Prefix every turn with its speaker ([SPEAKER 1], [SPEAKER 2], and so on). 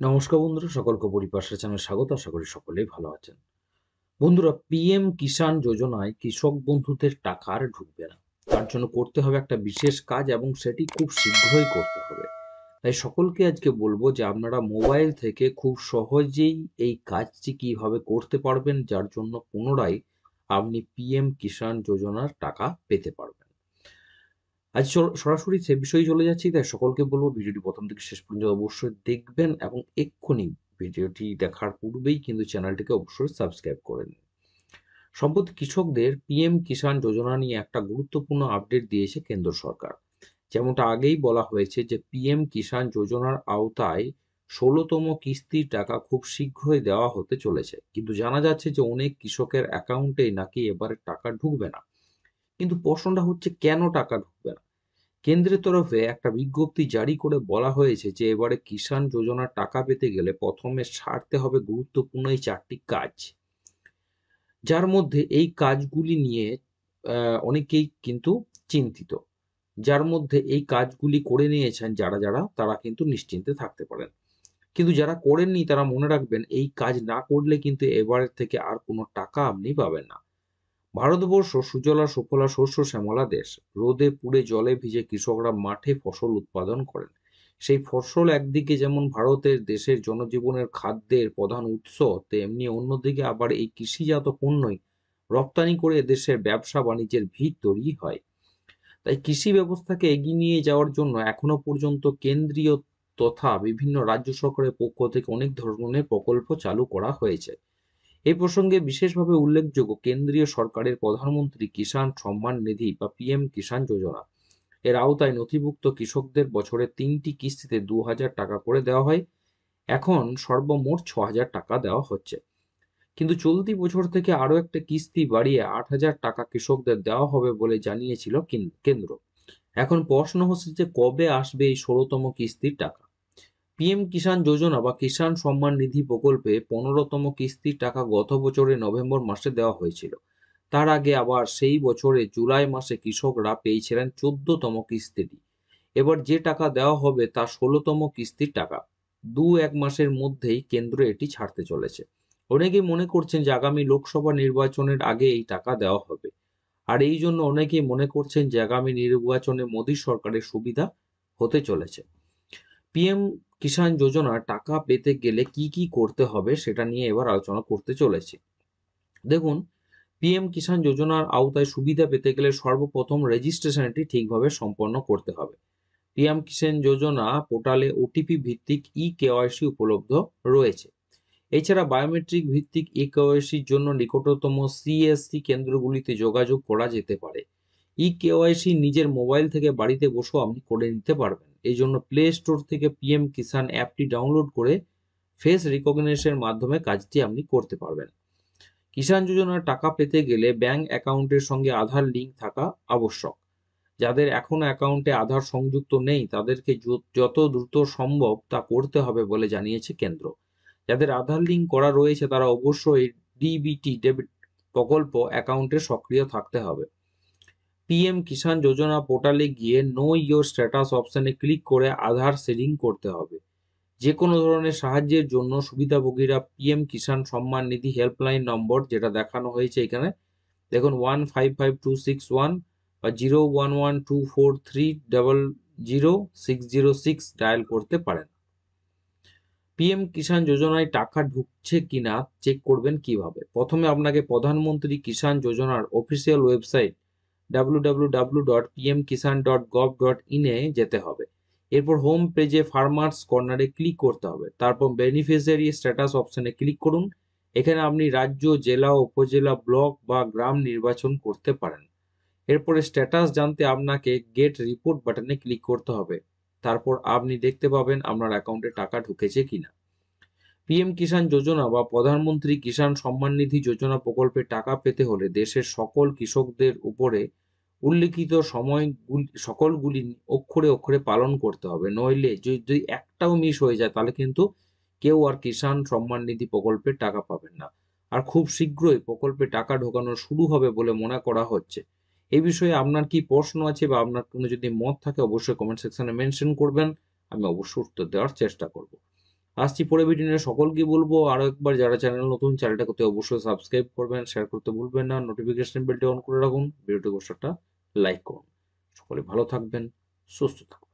[SPEAKER 1] নমস্কার বন্ধুরা, সকলকে পরিপার্শ্ব চ্যানেলে স্বাগত। আশা করি সকলেই ভালো আছেন। বন্ধুরা, পিএম কিষাণ যোজনায় কৃষক বন্ধুদের টাকা আর ঢুকবে না। তার জন্য করতে হবে একটা বিশেষ কাজ এবং সেটি খুব শীঘ্রই করতে হবে। তাই সকলকে আজকে বলবো যে আপনারা মোবাইল থেকে খুব সহজেই এই কাজটি কিভাবে করতে পারবেন, যার জন্য পুনরায় আপনি পিএম কিষাণ যোজনার টাকা পেতে পারবেন। আজ সরাসরি সে বিষয়ে চলে যাচ্ছি। তাই সকলকে বলবো ভিডিওটি প্রথম থেকে শেষ পর্যন্ত অবশ্যই দেখবেন এবং এক্ষুনি ভিডিওটি দেখার পূর্বেই কিন্তু চ্যানেলটিকে অবশ্যই সাবস্ক্রাইব করে নিন। সম্প্রতি কৃষকদের পিএম কিষাণ যোজনা নিয়ে একটা গুরুত্বপূর্ণ আপডেট দিয়েছে কেন্দ্র সরকার। যেমনটা আগেই বলা হয়েছে যে পিএম কিষাণ যোজনার আওতায় ১৬তম কিস্তির টাকা খুব শীঘ্রই দেওয়া হতে চলেছে, কিন্তু জানা যাচ্ছে যে অনেক কৃষকের অ্যাকাউন্টে নাকি এবারে টাকা ঢুকবে না। কিন্তু প্রশ্নটা হচ্ছে, কেন টাকা ঢুকবে না? কেন্দ্রের তরফে একটা বিজ্ঞপ্তি জারি করে বলা হয়েছে যে এবারে কিষাণ যোজনার টাকা পেতে গেলে প্রথমে সারতে হবে গুরুত্বপূর্ণ এই ৪টি কাজ, যার মধ্যে এই কাজগুলি নিয়ে অনেকেই কিন্তু চিন্তিত। যার মধ্যে এই কাজগুলি করে নিয়েছেন যারা তারা কিন্তু নিশ্চিন্তে থাকতে পারেন। কিন্তু যারা করেননি তারা মনে রাখবেন, এই কাজ না করলে কিন্তু এবারের থেকে আর কোনো টাকা আপনি পাবেন না। ভারতবর্ষ সুজলা সুফলা শস্য শ্যামলা দেশ। রোদে পুড়ে জলে ভিজে কৃষকরা মাঠে ফসল উৎপাদন করেন। সেই ফসল একদিকে যেমন ভারতের দেশের জনজীবনের খাদ্যের প্রধান উৎস, তেমনি অন্যদিকে আবার এই কৃষিজাত পণ্যই রপ্তানি করে দেশের ব্যবসা বাণিজ্যের ভিত তৈরি হয়। তাই কৃষি ব্যবস্থাকে এগিয়ে নিয়ে যাওয়ার জন্য এখনো পর্যন্ত কেন্দ্রীয় তথা বিভিন্ন রাজ্য সরকারের পক্ষ থেকে অনেক ধরনের প্রকল্প চালু করা হয়েছে। এই প্রসঙ্গে বিশেষভাবে উল্লেখযোগ্য কেন্দ্রীয় সরকারের প্রধানমন্ত্রী কিষাণ সম্মান নিধি বা পিএম কিষাণ যোজনা। এর আওতায় নথিভুক্ত কৃষকদের বছরে ৩টি কিস্তিতে ২,০০০ টাকা করে দেওয়া হয়। এখন সর্বমোট ৬,০০০ টাকা দেওয়া হচ্ছে। কিন্তু চলতি বছর থেকে আরও একটা কিস্তি বাড়িয়ে ৮,০০০ টাকা কৃষকদের দেওয়া হবে বলে জানিয়েছিল কেন্দ্র। এখন প্রশ্ন হচ্ছে যে কবে আসবে এই ১৬তম কিস্তির টাকা? পিএম কিষাণ যোজনা বা কিষাণ সম্মান নিধি প্রকল্পে ১৫তম কিস্তির টাকা গত বছরের নভেম্বর মাসে দেওয়া হয়েছিল। তার আগে আবার সেই বছরে জুলাই মাসে কৃষকরা পেয়েছিলেন ১৪তম কিস্তিটি। এবার যে টাকা দেওয়া হবে তা ১৬তম কিস্তির টাকা। ২-১ মাসের মধ্যেই কেন্দ্র এটি ছাড়তে চলেছে। অনেকেই মনে করছেন যে আগামী লোকসভা নির্বাচনের আগে এই টাকা দেওয়া হবে। আর এই জন্য অনেকেই মনে করছেন যে আগামী নির্বাচনে মোদী সরকারের সুবিধা হতে চলেছে। পিএম কিষাণ যোজনার টাকা পেতে গেলে কি করতে হবে সেটা নিয়ে এবার আলোচনা করতে চলেছি। দেখুন, পিএম কিষাণ যোজনার আওতায় সুবিধা পেতে গেলে সর্বপ্রথম রেজিস্ট্রেশনটি ঠিকভাবে সম্পন্ন করতে হবে। পিএম কিষাণ যোজনা পোর্টালে ওটিপি ভিত্তিক কেওয়াইসি উপলব্ধ রয়েছে। এছাড়া বায়োমেট্রিক ভিত্তিক কেওয়াইসির জন্য নিকটতম সিএসসি কেন্দ্রগুলিতে যোগাযোগ করা যেতে পারে। কেওয়াইসি নিজের মোবাইল থেকে বাড়িতে বসেও আপনি করে নিতে পারবেন। এই জন্য প্লে স্টোর থেকে পিএম কিষাণ অ্যাপটি ডাউনলোড করে ফেস রিকগনিশনের মাধ্যমে কাজটি আপনি করতে পারবেন। কিষাণ যোজনার টাকা পেতে গেলে ব্যাংক অ্যাকাউন্টের সঙ্গে আধার লিঙ্ক থাকা আবশ্যক। যাদের এখনো অ্যাকাউন্টে আধার সংযুক্ত নেই তাদেরকে যত দ্রুত সম্ভব তা করতে হবে বলে জানিয়েছে কেন্দ্র। যাদের আধার লিঙ্ক করা রয়েছে তারা অবশ্যই ডিবিটি ডেবিট প্রকল্প অ্যাকাউন্টে সক্রিয় থাকতে হবে। পিএম কিষাণ যোজনা পোর্টালে গিয়ে নো ইয়োর স্ট্যাটাস অপশনে ক্লিক করে আধার শেয়ারিং করতে হবে। যে কোনো ধরনের সাহায্যের জন্য সুবিধাভোগীরা PM Kisan Samman Nidhi helpline number, যেটা দেখানো হয়েছে এখানে, দেখুন 155261 বা 011243000606 ডায়াল করতে পারেন। পিএম কিষাণ যোজনায় টাকা ঢুকছে কিনা চেক করবেন কিভাবে? প্রথমে আপনাকে প্রধানমন্ত্রী কিষাণ যোজনার অফিসিয়াল ওয়েবসাইট www.pmkisan.gov.in এ যেতে হবে। এরপর হোম পেজে ফার্মার্স কর্নারে ক্লিক করতে হবে। তারপর বেনিফিশিয়ারি স্ট্যাটাস অপশনে ক্লিক করুন। এখানে আপনি রাজ্য, জেলা, উপজেলা, ব্লক বা গ্রাম নির্বাচন করতে পারেন। এরপরে স্ট্যাটাস জানতে আপনাকে গেট রিপোর্ট বাটনে ক্লিক করতে হবে। তারপর আপনি দেখতে পাবেন আপনার অ্যাকাউন্টে টাকা ঢুকেছে কিনা। পিএম কিষাণ যোজনা বা প্রধানমন্ত্রী কিষাণ সম্মান নিধি যোজনা প্রকল্পে টাকা পেতে হলে দেশের সকল কৃষকদের উপরে উল্লিখিত সকলগুলি অক্ষরে অক্ষরে পালন করতে হবে। নইলে যদি একটাও মিস হয়ে যায় তাহলে কিন্তু কেউ আর কিষাণ সম্মান নিধি প্রকল্পের টাকা পাবেন না। আর খুব শীঘ্রই প্রকল্পে টাকা ঢোকানো শুরু হবে বলে মনে করা হচ্ছে। এই বিষয়ে আপনার কি প্রশ্ন আছে বা আপনার কোনো যদি মত থাকে অবশ্যই কমেন্ট সেকশনে মেনশন করবেন। আমি অবশ্যই উত্তর দেওয়ার চেষ্টা করব। আসছি পরে ভিডিও নিয়ে, সকলকে বলবো আরও একবার, যারা চ্যানেল নতুন চ্যানেলটা করতে অবশ্যই সাবস্ক্রাইব করবেন, শেয়ার করতে ভুলবেন না, নোটিফিকেশন বেলটি অন করে রাখুন, ভিডিওটি অবশ্যই একটা লাইক করুন। সকলে ভালো থাকবেন, সুস্থ থাকবেন।